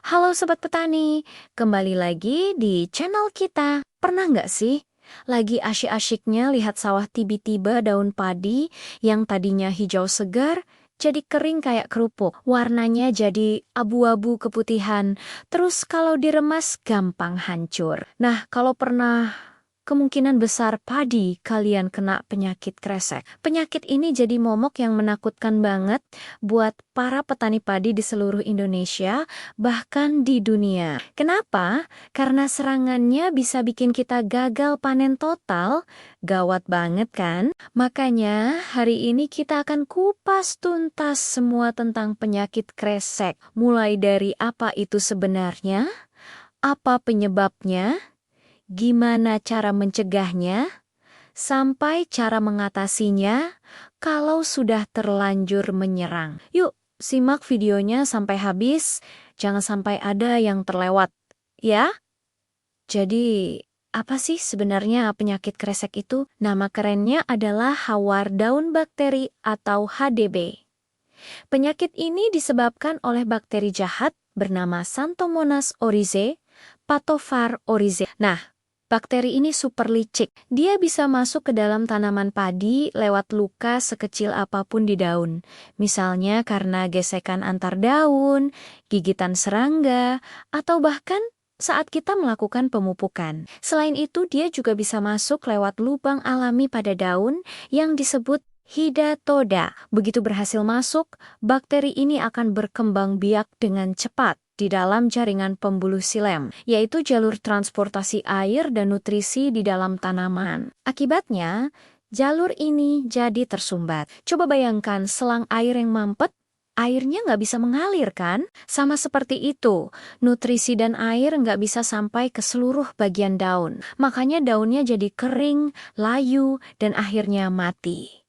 Halo Sobat Petani, kembali lagi di channel kita. Pernah nggak sih lagi asyik-asyiknya lihat sawah tiba-tiba daun padi yang tadinya hijau segar jadi kering kayak kerupuk. Warnanya jadi abu-abu keputihan, terus kalau diremas gampang hancur. Nah, kalau pernah kemungkinan besar padi kalian kena penyakit kresek. Penyakit ini jadi momok yang menakutkan banget buat para petani padi di seluruh Indonesia, bahkan di dunia. Kenapa? Karena serangannya bisa bikin kita gagal panen total. Gawat banget kan? Makanya hari ini kita akan kupas tuntas semua tentang penyakit kresek. Mulai dari apa itu sebenarnya, apa penyebabnya, gimana cara mencegahnya, sampai cara mengatasinya kalau sudah terlanjur menyerang. Yuk, simak videonya sampai habis, jangan sampai ada yang terlewat, ya. Jadi, apa sih sebenarnya penyakit kresek itu? Nama kerennya adalah hawar daun bakteri atau HDB. Penyakit ini disebabkan oleh bakteri jahat bernama Xanthomonas oryzae, Pathovar oryzae. Nah, bakteri ini super licik. Dia bisa masuk ke dalam tanaman padi lewat luka sekecil apapun di daun. Misalnya karena gesekan antar daun, gigitan serangga, atau bahkan saat kita melakukan pemupukan. Selain itu, dia juga bisa masuk lewat lubang alami pada daun yang disebut hidatoda. Begitu berhasil masuk, bakteri ini akan berkembang biak dengan cepat di dalam jaringan pembuluh silem, yaitu jalur transportasi air dan nutrisi di dalam tanaman. Akibatnya, jalur ini jadi tersumbat. Coba bayangkan selang air yang mampet, airnya nggak bisa mengalir kan? Sama seperti itu, nutrisi dan air nggak bisa sampai ke seluruh bagian daun. Makanya daunnya jadi kering, layu, dan akhirnya mati.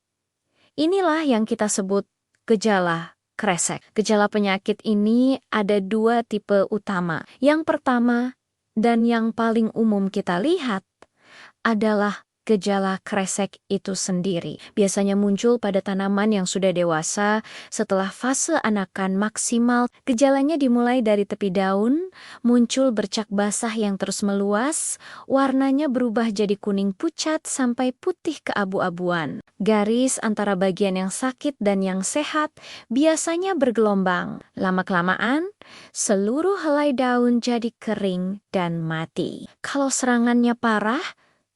Inilah yang kita sebut gejala kresek. Gejala penyakit ini ada dua tipe utama. Yang pertama, dan yang paling umum kita lihat, adalah gejala kresek itu sendiri. Biasanya muncul pada tanaman yang sudah dewasa setelah fase anakan maksimal. Gejalanya dimulai dari tepi daun, muncul bercak basah yang terus meluas, warnanya berubah jadi kuning pucat sampai putih keabu-abuan. Garis antara bagian yang sakit dan yang sehat biasanya bergelombang. Lama-kelamaan, seluruh helai daun jadi kering dan mati. Kalau serangannya parah,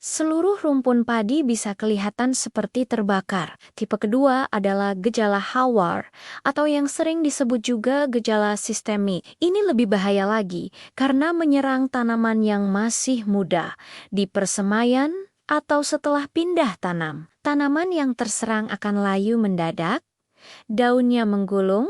seluruh rumpun padi bisa kelihatan seperti terbakar. Tipe kedua adalah gejala hawar, atau yang sering disebut juga gejala sistemik. Ini lebih bahaya lagi, karena menyerang tanaman yang masih muda, di persemaian atau setelah pindah tanam. Tanaman yang terserang akan layu mendadak, daunnya menggulung,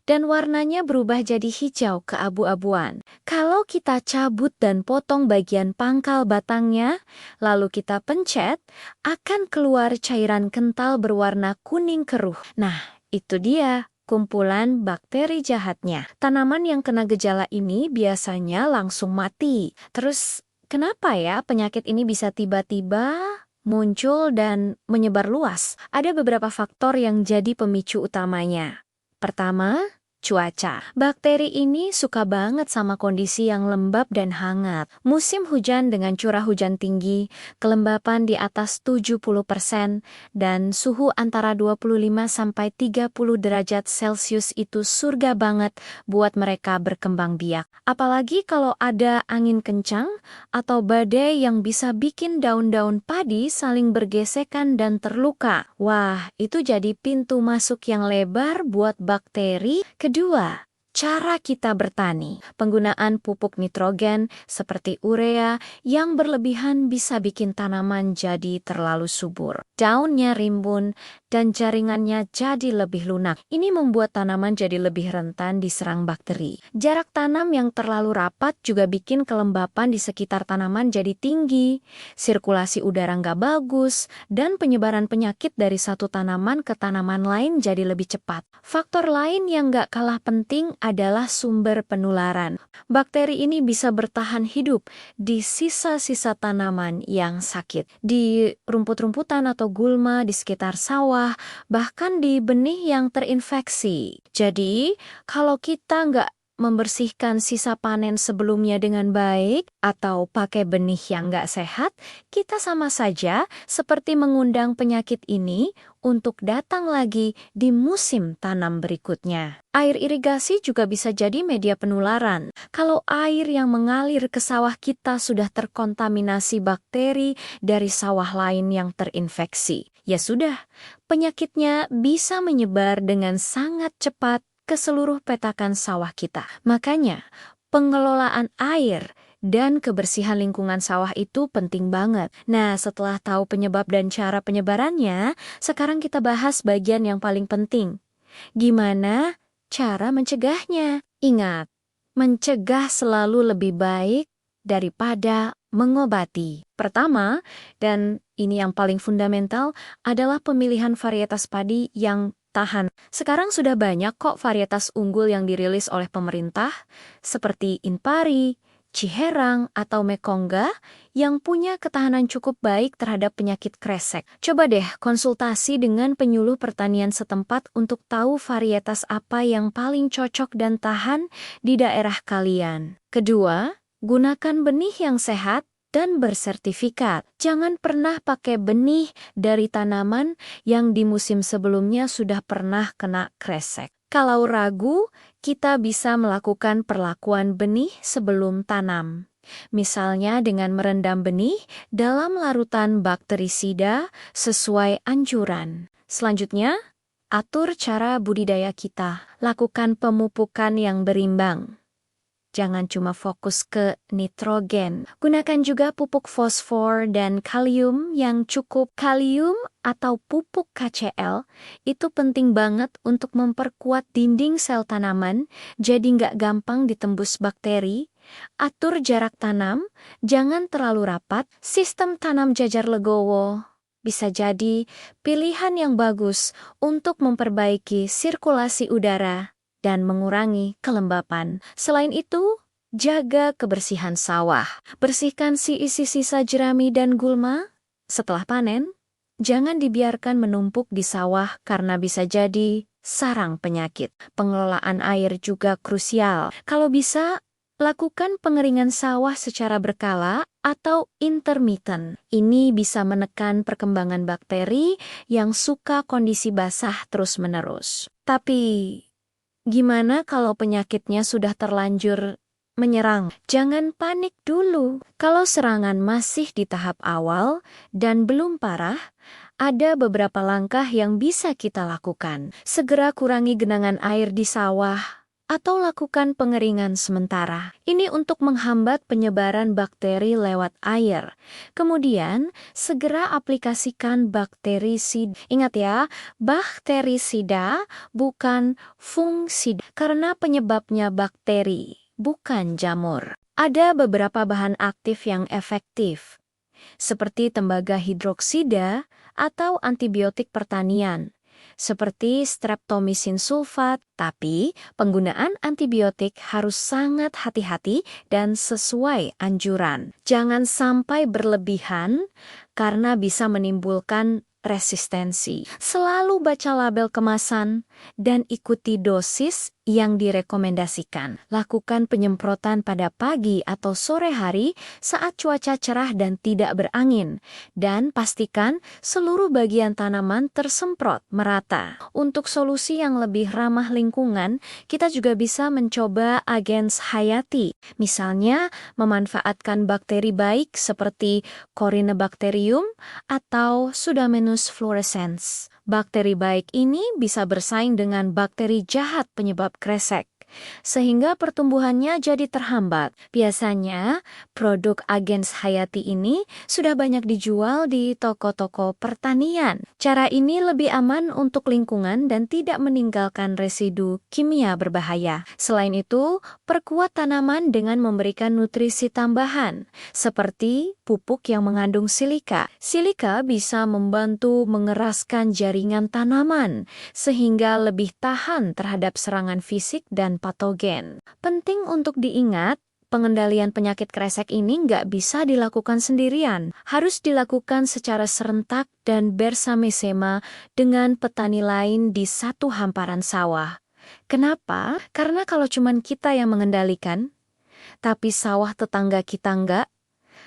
dan warnanya berubah jadi hijau keabu-abuan. Kalau kita cabut dan potong bagian pangkal batangnya, lalu kita pencet, akan keluar cairan kental berwarna kuning keruh. Nah, itu dia kumpulan bakteri jahatnya. Tanaman yang kena gejala ini biasanya langsung mati. Terus, kenapa ya penyakit ini bisa tiba-tiba muncul dan menyebar luas? Ada beberapa faktor yang jadi pemicu utamanya. Pertama, cuaca. Bakteri ini suka banget sama kondisi yang lembab dan hangat. Musim hujan dengan curah hujan tinggi, kelembapan di atas 70%, dan suhu antara 25-30 derajat Celcius itu surga banget buat mereka berkembang biak. Apalagi kalau ada angin kencang atau badai yang bisa bikin daun-daun padi saling bergesekan dan terluka. Wah, itu jadi pintu masuk yang lebar buat bakteri. Kedua, cara kita bertani. Penggunaan pupuk nitrogen seperti urea yang berlebihan bisa bikin tanaman jadi terlalu subur. Daunnya rimbun dan jaringannya jadi lebih lunak. Ini membuat tanaman jadi lebih rentan diserang bakteri. Jarak tanam yang terlalu rapat juga bikin kelembapan di sekitar tanaman jadi tinggi, sirkulasi udara nggak bagus, dan penyebaran penyakit dari satu tanaman ke tanaman lain jadi lebih cepat. Faktor lain yang nggak kalah penting adalah sumber penularan. Bakteri ini bisa bertahan hidup di sisa-sisa tanaman yang sakit, di rumput-rumputan atau gulma di sekitar sawah, bahkan di benih yang terinfeksi. Jadi, kalau kita nggak membersihkan sisa panen sebelumnya dengan baik atau pakai benih yang nggak sehat, kita sama saja seperti mengundang penyakit ini untuk datang lagi di musim tanam berikutnya. Air irigasi juga bisa jadi media penularan. Kalau air yang mengalir ke sawah kita sudah terkontaminasi bakteri dari sawah lain yang terinfeksi, ya sudah, penyakitnya bisa menyebar dengan sangat cepat ke seluruh petakan sawah kita. Makanya, pengelolaan air dan kebersihan lingkungan sawah itu penting banget. Nah, setelah tahu penyebab dan cara penyebarannya, sekarang kita bahas bagian yang paling penting. Gimana cara mencegahnya? Ingat, mencegah selalu lebih baik daripada mengobati. Pertama, dan ini yang paling fundamental, adalah pemilihan varietas padi yang tahan. Sekarang sudah banyak kok varietas unggul yang dirilis oleh pemerintah, seperti Inpari, Ciherang, atau Mekongga yang punya ketahanan cukup baik terhadap penyakit kresek. Coba deh konsultasi dengan penyuluh pertanian setempat untuk tahu varietas apa yang paling cocok dan tahan di daerah kalian. Kedua, gunakan benih yang sehat dan bersertifikat. Jangan pernah pakai benih dari tanaman yang di musim sebelumnya sudah pernah kena kresek. Kalau ragu, kita bisa melakukan perlakuan benih sebelum tanam. Misalnya dengan merendam benih dalam larutan bakterisida sesuai anjuran. Selanjutnya, atur cara budidaya kita. Lakukan pemupukan yang berimbang. Jangan cuma fokus ke nitrogen. Gunakan juga pupuk fosfor dan kalium yang cukup. Kalium atau pupuk KCl itu penting banget untuk memperkuat dinding sel tanaman, jadi nggak gampang ditembus bakteri. Atur jarak tanam, jangan terlalu rapat. Sistem tanam jajar legowo bisa jadi pilihan yang bagus untuk memperbaiki sirkulasi udara dan mengurangi kelembapan. Selain itu, jaga kebersihan sawah. Bersihkan sisa jerami dan gulma setelah panen. Jangan dibiarkan menumpuk di sawah karena bisa jadi sarang penyakit. Pengelolaan air juga krusial. Kalau bisa, lakukan pengeringan sawah secara berkala atau intermittent. Ini bisa menekan perkembangan bakteri yang suka kondisi basah terus-menerus. Tapi gimana kalau penyakitnya sudah terlanjur menyerang? Jangan panik dulu. Kalau serangan masih di tahap awal dan belum parah, ada beberapa langkah yang bisa kita lakukan. Segera kurangi genangan air di sawah atau lakukan pengeringan sementara. Ini untuk menghambat penyebaran bakteri lewat air. Kemudian, segera aplikasikan bakterisida. Ingat ya, bakterisida bukan fungisida karena penyebabnya bakteri, bukan jamur. Ada beberapa bahan aktif yang efektif, seperti tembaga hidroksida atau antibiotik pertanian, seperti streptomycin sulfat, tapi penggunaan antibiotik harus sangat hati-hati dan sesuai anjuran. Jangan sampai berlebihan karena bisa menimbulkan resistensi. Selalu baca label kemasan dan ikuti dosis yang direkomendasikan. Lakukan penyemprotan pada pagi atau sore hari saat cuaca cerah dan tidak berangin. Dan pastikan seluruh bagian tanaman tersemprot merata. Untuk solusi yang lebih ramah lingkungan, kita juga bisa mencoba agens hayati. Misalnya, memanfaatkan bakteri baik seperti Corynebacterium atau Pseudomonas fluorescens. Bakteri baik ini bisa bersaing dengan bakteri jahat penyebab kresek, sehingga pertumbuhannya jadi terhambat. Biasanya, produk agens hayati ini sudah banyak dijual di toko-toko pertanian. Cara ini lebih aman untuk lingkungan dan tidak meninggalkan residu kimia berbahaya. Selain itu, perkuat tanaman dengan memberikan nutrisi tambahan, seperti pupuk yang mengandung silika. Silika bisa membantu mengeraskan jaringan tanaman, sehingga lebih tahan terhadap serangan fisik dan patogen. Penting untuk diingat, pengendalian penyakit kresek ini nggak bisa dilakukan sendirian. Harus dilakukan secara serentak dan bersama-sama dengan petani lain di satu hamparan sawah. Kenapa? Karena kalau cuman kita yang mengendalikan, tapi sawah tetangga kita enggak,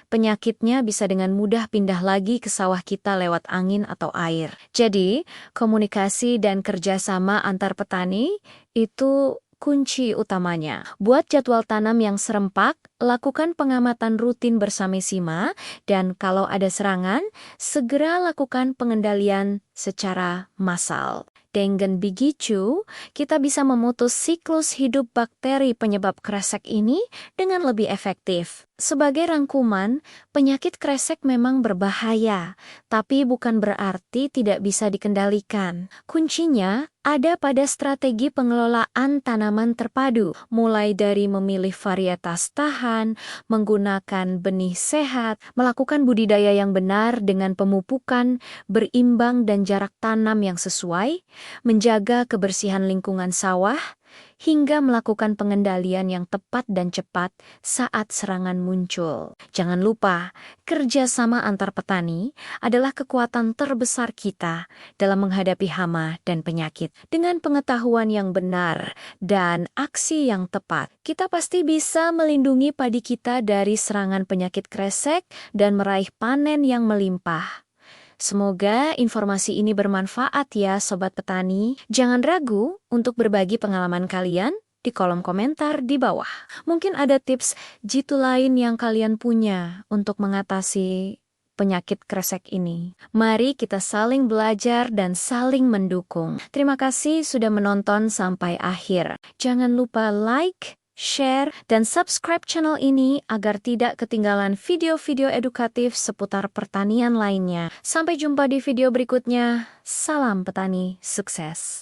penyakitnya bisa dengan mudah pindah lagi ke sawah kita lewat angin atau air. Jadi, komunikasi dan kerjasama antar petani itu kunci utamanya. Buat jadwal tanam yang serempak, lakukan pengamatan rutin bersama Sima, dan kalau ada serangan, segera lakukan pengendalian secara massal. Dengan begitu, kita bisa memutus siklus hidup bakteri penyebab kresek ini dengan lebih efektif. Sebagai rangkuman, penyakit kresek memang berbahaya, tapi bukan berarti tidak bisa dikendalikan. Kuncinya ada pada strategi pengelolaan tanaman terpadu, mulai dari memilih varietas tahan, menggunakan benih sehat, melakukan budidaya yang benar dengan pemupukan, berimbang dan jarak tanam yang sesuai, menjaga kebersihan lingkungan sawah, hingga melakukan pengendalian yang tepat dan cepat saat serangan muncul. Jangan lupa, kerjasama antar petani adalah kekuatan terbesar kita dalam menghadapi hama dan penyakit. Dengan pengetahuan yang benar dan aksi yang tepat, kita pasti bisa melindungi padi kita dari serangan penyakit kresek dan meraih panen yang melimpah. Semoga informasi ini bermanfaat ya Sobat Petani. Jangan ragu untuk berbagi pengalaman kalian di kolom komentar di bawah. Mungkin ada tips jitu lain yang kalian punya untuk mengatasi penyakit kresek ini. Mari kita saling belajar dan saling mendukung. Terima kasih sudah menonton sampai akhir. Jangan lupa like, share, dan subscribe channel ini agar tidak ketinggalan video-video edukatif seputar pertanian lainnya. Sampai jumpa di video berikutnya. Salam petani, sukses!